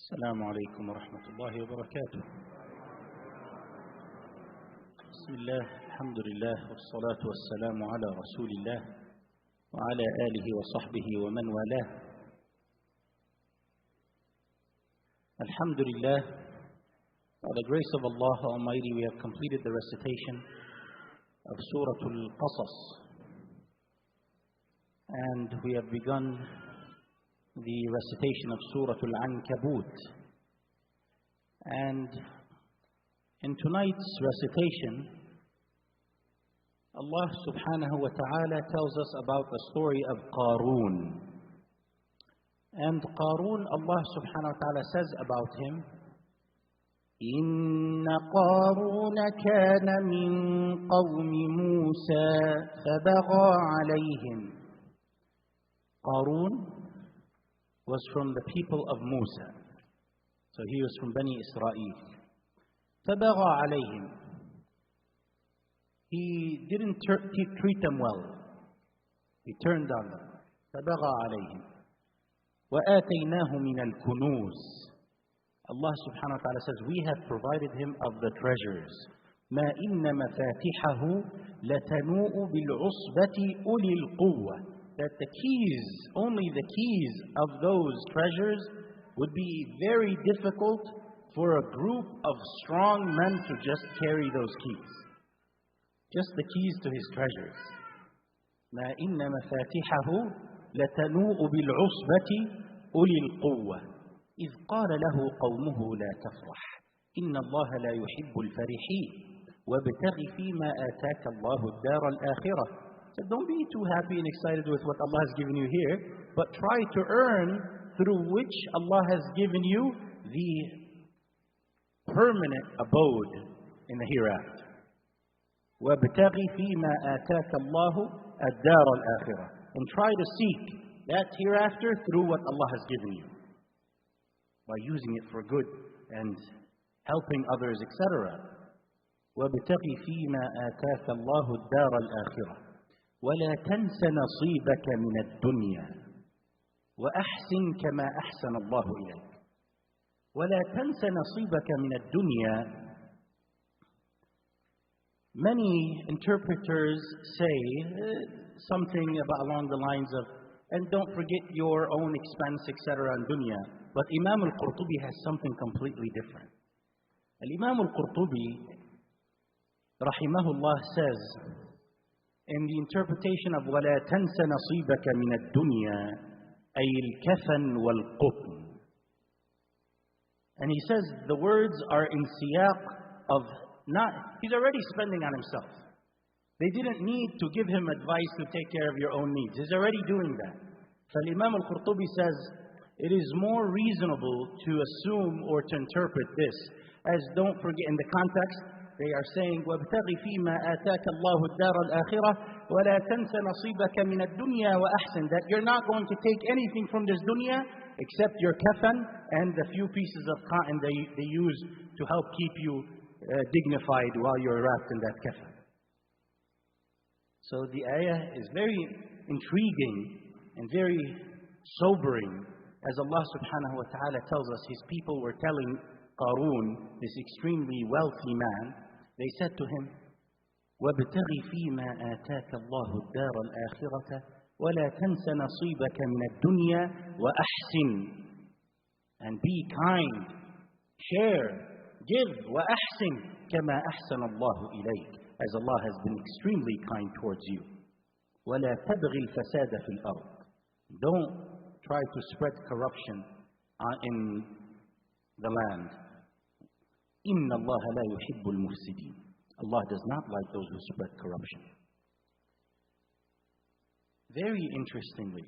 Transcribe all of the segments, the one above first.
السلام عليكم ورحمة الله وبركاته. بسم الله، الحمد لله، والصلاة والسلام على رسول الله وعلى آله وصحبه ومن والاه. Alhamdulillah, by the grace of Allah Almighty, we have completed the recitation of Surah Al-Qasas, and we have begun the recitation of Surah Al-Ankabut. And in tonight's recitation, Allah subhanahu wa ta'ala tells us about the story of Qarun. And Qarun, Allah subhanahu wa ta'ala says about him, إِنَّ قَارُونَ كَانَ مِنْ قَوْمِ مُوسَى فَبَغَى عَلَيْهِمْ. Qarun was from the people of Musa. So he was from Bani Israel. فَبَغَى عَلَيْهِمْ. He didn't treat them well. He turned on them. فَبَغَى عَلَيْهِمْ. وَآتَيْنَاهُ مِنَ الْكُنُوزِ. Allah subhanahu wa ta'ala says, we have provided him of the treasures. مَا إِنَّ مَفَاتِحَهُ لَتَنُوءُ بِالْعُصْبَةِ أُولِي الْقُوَّةِ. That the keys, only the keys of those treasures would be very difficult for a group of strong men to just carry those keys. Just the keys to his treasures. مَا إِنَّ مَفَاتِحَهُ لَتَنُوءُ بِالْعُصْبَةِ أُولِي الْقُوَّةِ إِذْ قَالَ لَهُ قَوْمُهُ لَا تَفْرَحْ إِنَّ اللَّهَ لَا يُحِبُّ الْفَرِحِينَ وَابْتَغِ فِيمَا آتَاكَ اللَّهُ الدَّارَ الْآخِرَةَ. So don't be too happy and excited with what Allah has given you here, but try to earn through which Allah has given you the permanent abode in the hereafter. وَابْتَغِ فِيمَا آتَاكَ اللَّهُ الدَّارَ الْآخِرَةَ. And try to seek that hereafter through what Allah has given you, by using it for good and helping others, etc. وَابْتَغِ فِيمَا آتَاكَ اللَّهُ الدَّارَ الْآخِرَةَ ولا تنس نصيبك من الدنيا وأحسن كما أحسن الله إليك. ولا تنس نصيبك من الدنيا. Many interpreters say something along the lines of, and don't forget your own expense, etc. in dunya. But Imam al-Qurtubi has something completely different. Imam al-Qurtubi rahimahullah says, in the interpretation of وَلَا تَنْسَ نَصِيبَكَ مِنَ الدُّنْيَا أي الكفن والقطن. And he says the words are in siyaq of he's already spending on himself. They didn't need to give him advice to take care of your own needs. He's already doing that. So Imam al-Qurtubi says, it is more reasonable to assume or to interpret this as, don't forget, in the context, they are saying, وَابْتَغِ فِيمَا آتَاكَ اللَّهُ الدَّارَ الْآخِرَةَ وَلَا تَنْسَ نَصِيبَكَ مِنَ الدُّنْيَا وَأَحْسِنْ. That you're not going to take anything from this dunya except your kafan and the few pieces of cotton they use to help keep you dignified while you're wrapped in that kafan. So the ayah is very intriguing and very sobering, as Allah subhanahu wa ta'ala tells us his people were telling Qarun, this extremely wealthy man, they said to him, وَابْتَغِ فِيمَا آتَاكَ اللَّهُ الدَّارَ الْآخِرَةَ وَلَا تَنْسَ نَصِيبَكَ مِنَ الدُّنْيَا وَأَحْسِنْ. And be kind, share, give, وَأَحْسِنْ كَمَا أَحْسَنَ اللَّهُ إِلَيْكَ. As Allah has been extremely kind towards you. وَلَا تَبْغِ الْفَسَادَ فِي الْأَرْضِ. Don't try to spread corruption in the land. إِنَّ اللَّهَ لَا يُحِبُّ الْمُفْسِدِينَ. Allah does not like those who spread corruption. Very interestingly,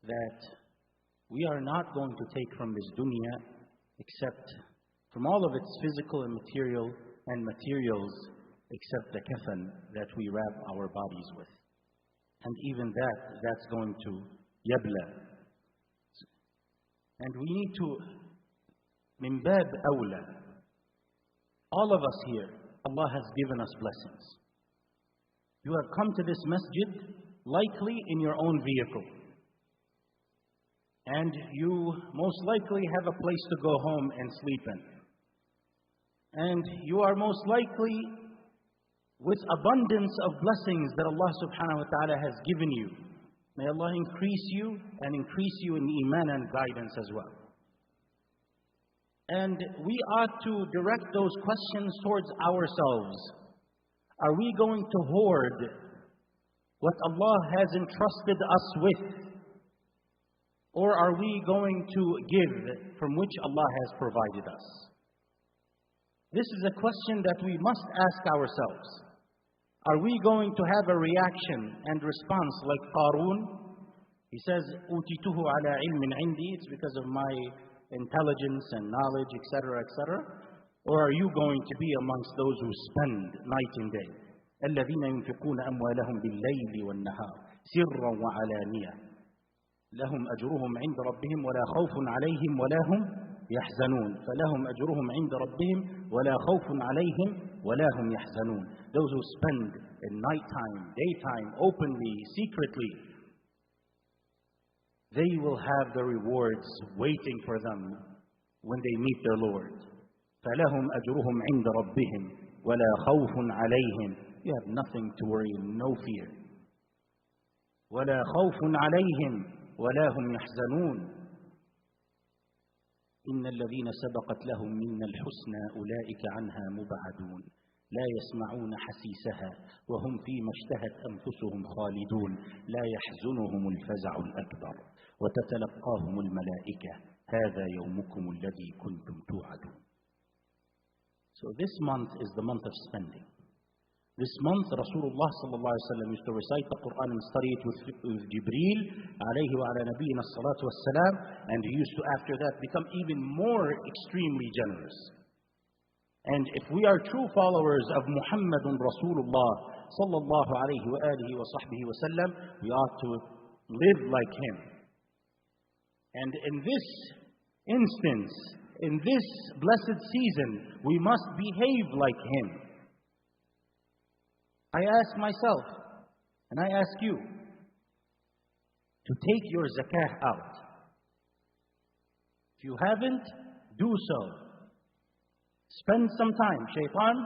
that we are not going to take from this dunya except from all of its physical and materials except the kafan that we wrap our bodies with. And even that's going to yabla. And we need to, min bab awla, all of us here, Allah has given us blessings. You have come to this masjid likely in your own vehicle. and you most likely have a place to go home and sleep in. And you are most likely with abundance of blessings that Allah subhanahu wa ta'ala has given you. May Allah increase you and increase you in iman and guidance as well. And we ought to direct those questions towards ourselves. Are we going to hoard what Allah has entrusted us with? Or are we going to give from which Allah has provided us? This is a question that we must ask ourselves. Are we going to have a reaction and response like Qarun? He says, "Utituhu ala ilmin indi." It's because of my intelligence and knowledge, etc., etc. Or are you going to be amongst those who spend night and day? الذين ينفقون أموالهم بالليل والنهار سرا وعلانية لهم أجرهم عند ربهم ولا خوف عليهم ولا هم يحزنون. فلهم أجرهم عند ربهم ولا خوف عليهم ولا هم يحزنون. Those who spend in nighttime, daytime, openly, secretly, they will have the rewards waiting for them when they meet their Lord. فلهم أجرهم عند ربهم ولا خوف عليهم. You have nothing to worry, no fear. ولا خوف عليهم ولا هم يحزنون. إن الذين سبقت لهم منا الحسنى أولئك عنها مبعدون لا يسمعون حسيسها وهم فيما اشتهت أنفسهم خالدون لا يحزنهم الفزع الأكبر وتتلقاهم الملائكة هذا يومكم الذي كنتم توعدون. So this month is the month of spending. This month, Rasulullah sallallahu alaihi wasallam used to recite the Quran and study it with Jibreel alayhi wa ala nabiyyina salatu wassalam, and he used to after that become even more extremely generous. And if we are true followers of Muhammadun Rasulullah sallallahu alayhi wa alihi wa sahbihi wa sallam, we ought to live like him. And in this instance, in this blessed season, we must behave like him. I ask myself, and I ask you, to take your zakah out. If you haven't, do so. Spend some time. Shaitan,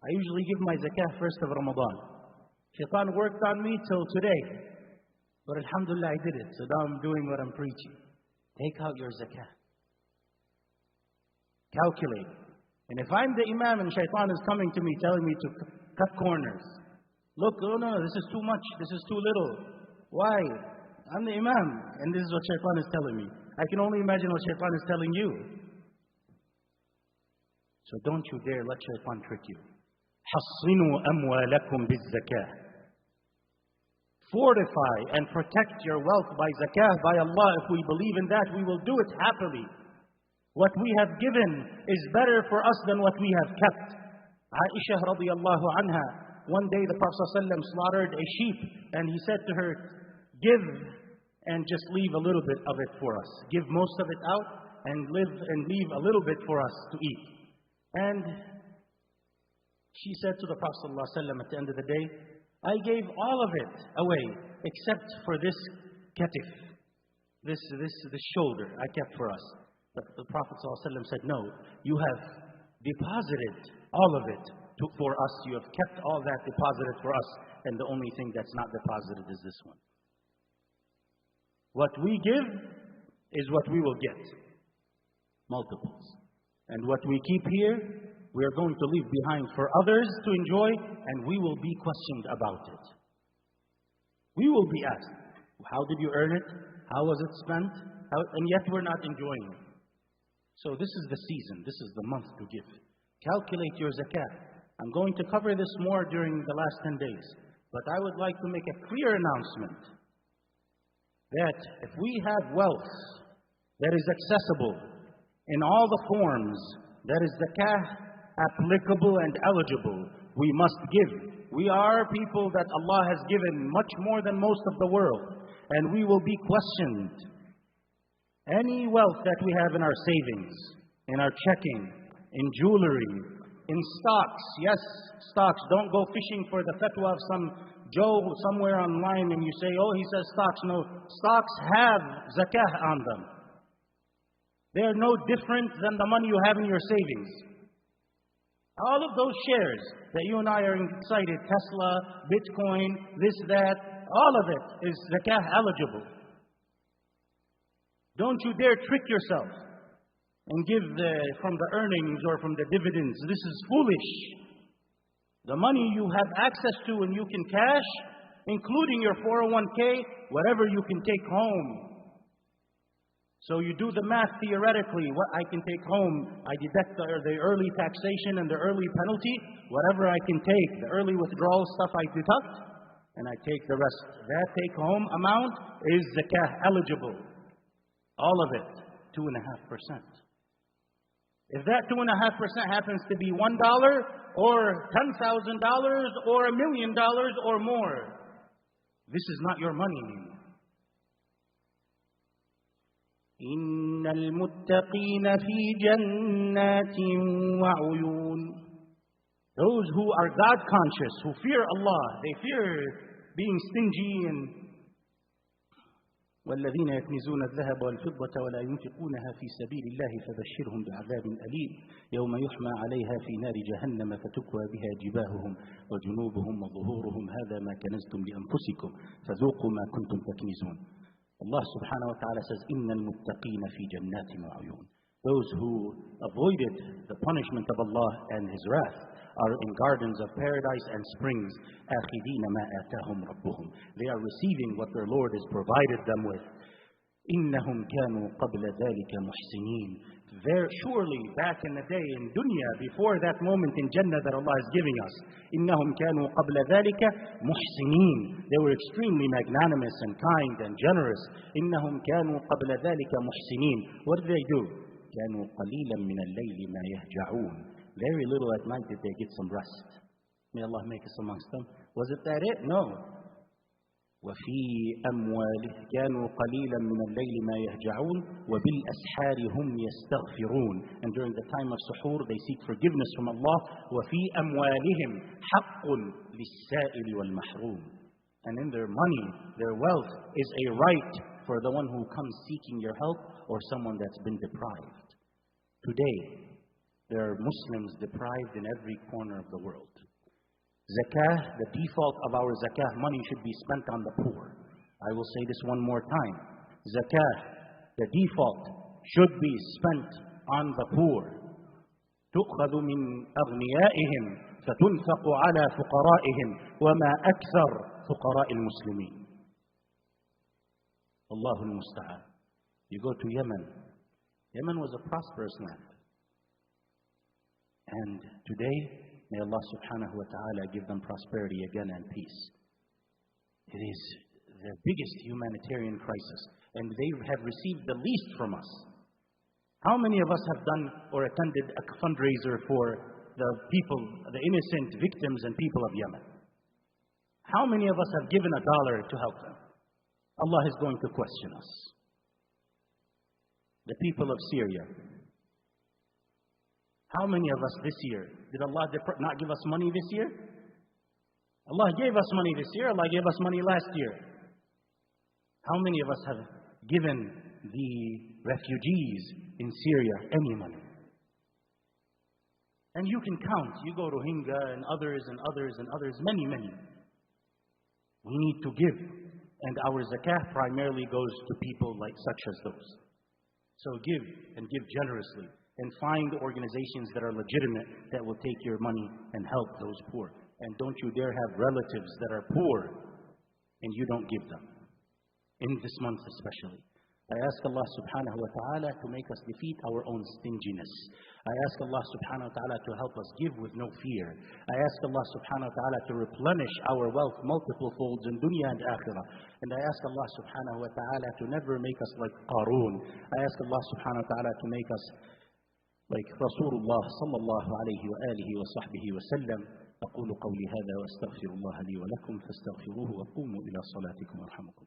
I usually give my zakah first of Ramadan. Shaitan worked on me till today. But alhamdulillah, I did it. So now I'm doing what I'm preaching. Take out your zakah. Calculate. And if I'm the Imam and Shaitan is coming to me telling me to cut corners. Look, oh no, this is too much, this is too little. Why? I'm the Imam, and this is what Shaitan is telling me. I can only imagine what Shaitan is telling you. So don't you dare let Shaitan trick you. حَصِّنُوا أَمْوَالَكُمْ بِالزَّكَاةِ. Fortify and protect your wealth by zakah, by Allah. If we believe in that, we will do it happily. What we have given is better for us than what we have kept. Aisha radiyallahu anha, one day the Prophet ﷺ slaughtered a sheep, and he said to her, give and just leave a little bit of it for us. Give most of it out and leave a little bit for us to eat. And she said to the Prophet ﷺ at the end of the day, I gave all of it away except for this katif, this shoulder I kept for us. But the Prophet ﷺ said, no, you have deposited all of it for us. You have kept all that deposited for us. And the only thing that's not deposited is this one. What we give is what we will get. Multiples. And what we keep here, we are going to leave behind for others to enjoy, and we will be questioned about it. We will be asked, how did you earn it? How was it spent? And yet we're not enjoying it. So this is the season, this is the month to give. Calculate your zakat. I'm going to cover this more during the last 10 days. But I would like to make a clear announcement that if we have wealth that is accessible in all the forms, that is zakah applicable and eligible, we must give. We are people that Allah has given much more than most of the world, and we will be questioned. Any wealth that we have in our savings, in our checking, in jewelry, in stocks, yes, stocks. Don't go fishing for the fatwa of some Joe somewhere online and you say, oh, he says stocks. No, stocks have zakah on them. They are no different than the money you have in your savings. All of those shares that you and I are excited, Tesla, Bitcoin, this, that, all of it is zakah eligible. Don't you dare trick yourself and give from the earnings or from the dividends. This is foolish. The money you have access to and you can cash, including your 401k, whatever you can take home. So you do the math theoretically, what I can take home, I deduct the early taxation and the early penalty, whatever I can take, the early withdrawal stuff I deduct, and I take the rest. That take home amount is zakah eligible. All of it, 2.5%. If that 2.5% happens to be $1 or $10,000 or $1 million or more, this is not your money anymore. إن المتقين في جنات وعيون. Those who are God conscious, who fear Allah, they fear being stingy and والذين يكنزون الذهب والفضة ولا ينفقونها في سبيل الله فبشرهم بعذاب أليم يوم يحمى عليها في نار جهنم فتكوى بها جباههم وجنوبهم وظهورهم هذا ما كنزتم لأنفسكم فذوقوا ما كنتم تكنزون. Allah subhanahu wa ta'ala says, إِنَّ الْمُتَّقِينَ فِي جَنَّاتٍ وَعُيُونٍ. Those who avoided the punishment of Allah and His wrath are in gardens of paradise and springs. آخِذِينَ مَا آتَاهُمْ رَبُّهُمْ. They are receiving what their Lord has provided them with. إِنَّهُمْ كَانُوا قَبْلَ ذَلِكَ مُحْسِنِينَ. Surely back in the day in dunya, before that moment in Jannah that Allah is giving us, إِنَّهُمْ كَانُوا قَبْلَ ذَلِكَ مُحْسِنِينَ. They were extremely magnanimous and kind and generous. إِنَّهُمْ كَانُوا قَبْلَ ذَلِكَ مُحْسِنِينَ. What did they do? كَانُوا قَلِيلًا مِنَ اللَّيْلِ مَا يَهْجَعُونَ. Very little at night did they get some rest. May Allah make us amongst them. Was it that it? No. وفي أموالهم كانوا قليلا من الليل ما يهجعون وبالأسحار هم يستغفرون. And during the time of suhoor they seek forgiveness from Allah. وفي أموالهم حق للسائل والمحروم. And in their money, their wealth is a right for the one who comes seeking your help or someone that's been deprived. Today, there are Muslims deprived in every corner of the world. Zakah, the default of our zakah money should be spent on the poor. I will say this one more time. Zakah, the default, should be spent on the poor. تُؤْخَذُ مِنْ أَغْنِيَائِهِمْ فَتُنْفَقُ عَلَى فُقَرَائِهِمْ وَمَا أَكْثَرُ فُقَرَاءِ الْمُسْلِمِينَ. Allahu al-Musta'an. You go to Yemen. Yemen was a prosperous land. And today, may Allah subhanahu wa ta'ala give them prosperity again and peace. It is the biggest humanitarian crisis, and they have received the least from us. How many of us have done or attended a fundraiser for the people, the innocent victims and people of Yemen? How many of us have given $1 to help them? Allah is going to question us. The people of Syria. How many of us this year, did Allah not give us money this year? Allah gave us money this year, Allah gave us money last year. How many of us have given the refugees in Syria any money? And you can count, you go to Rohingya and others and others and others, many, many. We need to give, and our zakah primarily goes to people like such as those. So give, and give generously. And find organizations that are legitimate that will take your money and help those poor. And don't you dare have relatives that are poor and you don't give them. In this month especially. I ask Allah subhanahu wa ta'ala to make us defeat our own stinginess. I ask Allah subhanahu wa ta'ala to help us give with no fear. I ask Allah subhanahu wa ta'ala to replenish our wealth multiple folds in dunya and akhirah. And I ask Allah subhanahu wa ta'ala to never make us like Qarun. I ask Allah subhanahu wa ta'ala to make us like Rasulullah sallallahu alayhi wa alihi wa sahbihi wa sallam. أقول قولي هذا وأستغفر الله لي ولكم فاستغفروه وقوموا إلى صلاتكم ورحمكم.